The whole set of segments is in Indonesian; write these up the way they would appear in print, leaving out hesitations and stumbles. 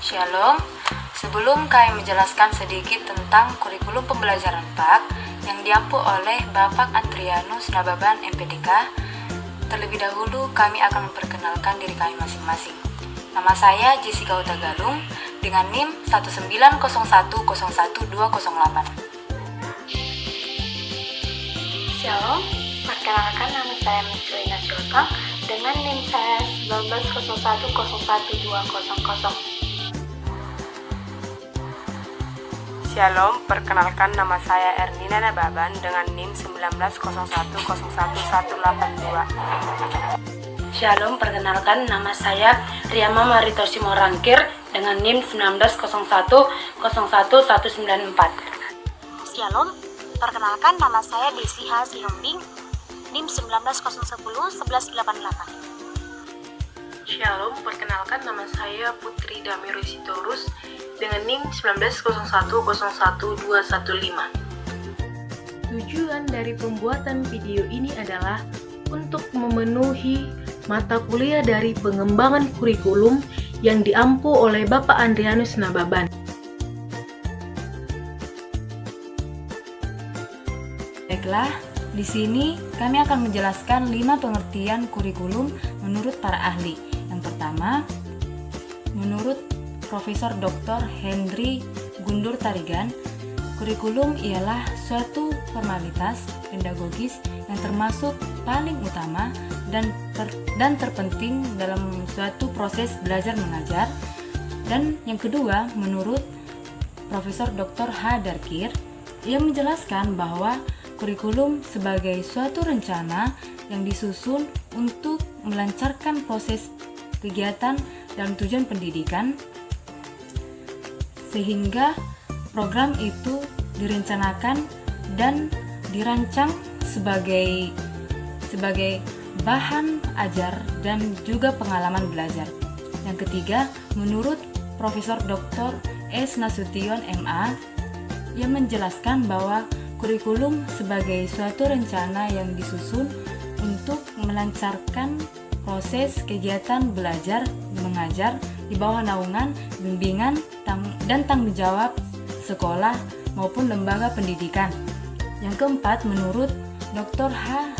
Shalom, sebelum kami menjelaskan sedikit tentang kurikulum pembelajaran PAK yang diampu oleh Bapak Adrianus Nababan MPDK, terlebih dahulu kami akan memperkenalkan diri kami masing-masing. Nama saya Jessica Utagalung dengan NIM 190101208. Shalom, perkenalkan nama saya Mitsulina Sultan dengan NIM saya 190101200. Shalom, perkenalkan nama saya Ernina Nababan dengan NIM 190101182. Shalom, perkenalkan nama saya Riyama Maritosi Morangkir dengan NIM 190101194. Shalom, perkenalkan nama saya Desi H. Sihombing, NIM 190101188. Shalom, perkenalkan nama saya Putri Damiru Sitorus dengan NIM 190101215. Tujuan dari pembuatan video ini adalah untuk memenuhi mata kuliah dari pengembangan kurikulum yang diampu oleh Bapak Adrianus Nababan. Baiklah, di sini kami akan menjelaskan 5 pengertian kurikulum menurut para ahli. Yang pertama, menurut Profesor Dr. Henry Guntur Tarigan, kurikulum ialah suatu formalitas pedagogis yang termasuk paling utama dan terpenting dalam suatu proses belajar mengajar. Dan yang kedua, menurut Profesor Dr. H. Darkir, ia menjelaskan bahwa kurikulum sebagai suatu rencana yang disusun untuk melancarkan proses kegiatan dan tujuan pendidikan, sehingga program itu direncanakan dan dirancang sebagai bahan ajar dan juga pengalaman belajar. Yang ketiga, menurut Profesor Dr. S. Nasution MA, ia menjelaskan bahwa kurikulum sebagai suatu rencana yang disusun untuk melancarkan proses kegiatan belajar mengajar di bawah naungan, bimbingan, dan tanggung jawab sekolah maupun lembaga pendidikan. Yang keempat, menurut Dr. H.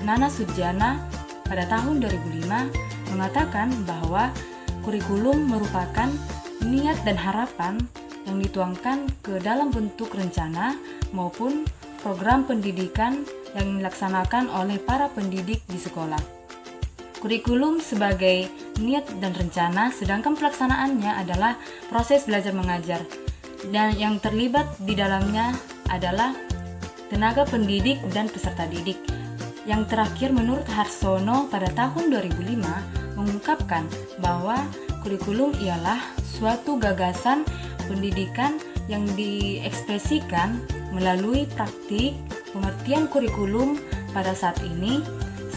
Nana Sujana pada tahun 2005 mengatakan bahwa kurikulum merupakan niat dan harapan yang dituangkan ke dalam bentuk rencana maupun program pendidikan yang dilaksanakan oleh para pendidik di sekolah. Kurikulum sebagai niat dan rencana, sedangkan pelaksanaannya adalah proses belajar mengajar, dan yang terlibat di dalamnya adalah tenaga pendidik dan peserta didik. Yang terakhir, menurut Harsono pada tahun 2005 mengungkapkan bahwa kurikulum ialah suatu gagasan pendidikan yang diekspresikan melalui praktik. Pengertian kurikulum pada saat ini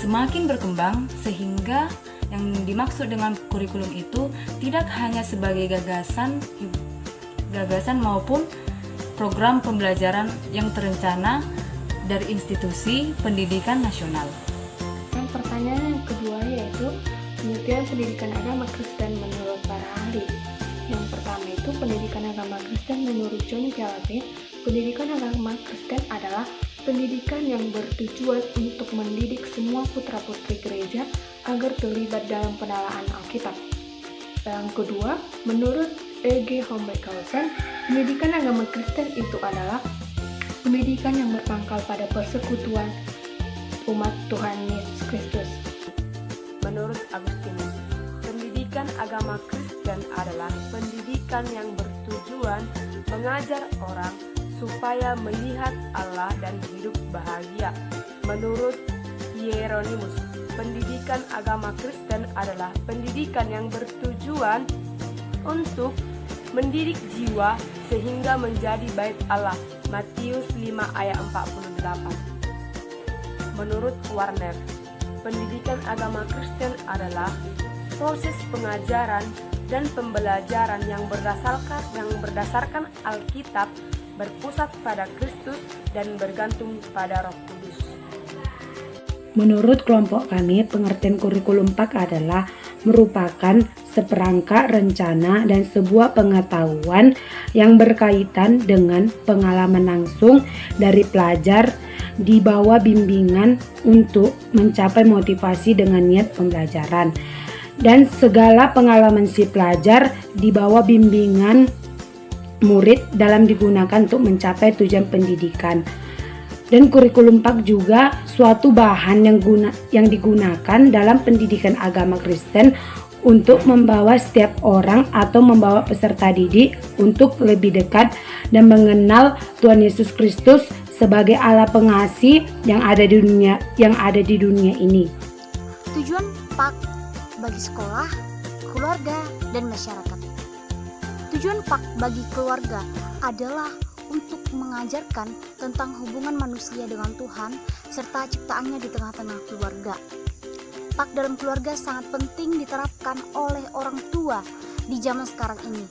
semakin berkembang sehingga yang dimaksud dengan kurikulum itu tidak hanya sebagai gagasan maupun program pembelajaran yang terencana dari institusi pendidikan nasional. Yang pertanyaan yang kedua yaitu pengertian pendidikan agama Kristen menurut para ahli. Yang pertama itu pendidikan agama Kristen menurut John Calvin. Pendidikan agama Kristen adalah pendidikan yang bertujuan untuk mendidik semua putra-putri gereja agar terlibat dalam penelaan Alkitab. Yang kedua, menurut E.G. Homberghausen, pendidikan agama Kristen itu adalah pendidikan yang berpangkal pada persekutuan umat Tuhan Yesus Kristus. Menurut Agustinus, pendidikan agama Kristen adalah pendidikan yang bertujuan mengajar orang supaya melihat Allah dan hidup bahagia. Menurut Hieronymus, pendidikan agama Kristen adalah pendidikan yang bertujuan untuk mendidik jiwa sehingga menjadi bait Allah. Matius 5 ayat 48. Menurut Warner, pendidikan agama Kristen adalah proses pengajaran dan pembelajaran yang berdasarkan Alkitab, berpusat pada Kristus dan bergantung pada Roh Kudus. Menurut kelompok kami, pengertian kurikulum PAK adalah merupakan seperangkat rencana dan sebuah pengetahuan yang berkaitan dengan pengalaman langsung dari pelajar di bawah bimbingan untuk mencapai motivasi dengan niat pembelajaran. Dan segala pengalaman si pelajar di bawah bimbingan murid dalam digunakan untuk mencapai tujuan pendidikan. Dan kurikulum PAK juga suatu bahan yang digunakan dalam pendidikan agama Kristen untuk membawa setiap orang atau membawa peserta didik untuk lebih dekat dan mengenal Tuhan Yesus Kristus sebagai Allah pengasih yang ada di dunia ini. Tujuan PAK bagi sekolah, keluarga, dan masyarakat. Tujuan PAK bagi keluarga adalah untuk mengajarkan tentang hubungan manusia dengan Tuhan serta ciptaannya di tengah-tengah keluarga. PAK dalam keluarga sangat penting diterapkan oleh orang tua di zaman sekarang ini.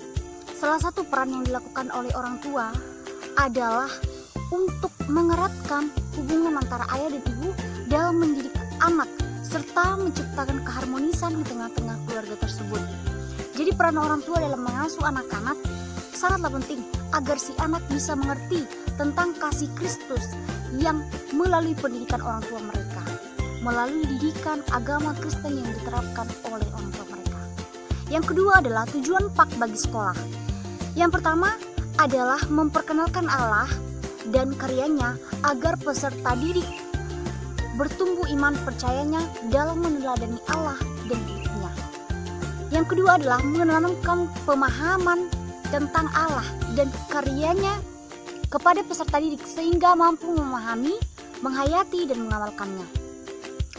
Salah satu peran yang dilakukan oleh orang tua adalah untuk mengeratkan hubungan antara ayah dan ibu dalam mendidik anak serta menciptakan keharmonisan di tengah-tengah keluarga tersebut. Jadi peran orang tua dalam mengasuh anak-anak sangatlah penting agar si anak bisa mengerti tentang kasih Kristus yang melalui pendidikan orang tua mereka, melalui didikan agama Kristen yang diterapkan oleh orang tua mereka. Yang kedua adalah tujuan PAK bagi sekolah. Yang pertama adalah memperkenalkan Allah dan karyanya agar peserta didik bertumbuh iman percayanya dalam meneladani Allah dan hidupnya. Yang kedua adalah menanamkan pemahaman tentang Allah dan karyanya kepada peserta didik sehingga mampu memahami, menghayati, dan mengamalkannya.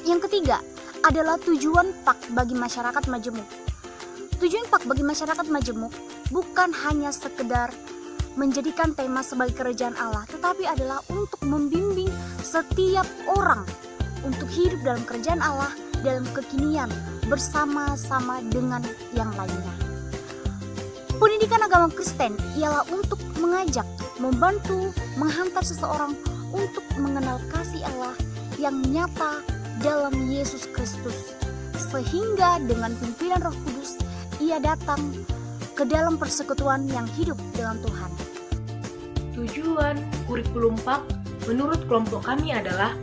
Yang ketiga adalah tujuan PAK bagi masyarakat majemuk. Tujuan PAK bagi masyarakat majemuk bukan hanya sekedar menjadikan tema sebagai kerajaan Allah, tetapi adalah untuk membimbing setiap orang untuk hidup dalam kerajaan Allah dalam kekinian bersama-sama dengan yang lainnya. Pendidikan agama Kristen ialah untuk mengajak, membantu, menghantar seseorang untuk mengenal kasih Allah yang nyata dalam Yesus Kristus, sehingga dengan pimpinan Roh Kudus ia datang ke dalam persekutuan yang hidup dengan Tuhan. Tujuan kurikulum PAK menurut kelompok kami adalah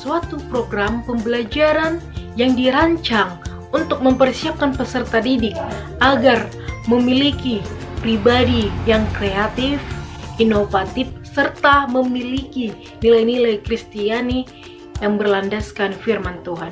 suatu program pembelajaran yang dirancang untuk mempersiapkan peserta didik agar memiliki pribadi yang kreatif, inovatif, serta memiliki nilai-nilai Kristiani yang berlandaskan firman Tuhan.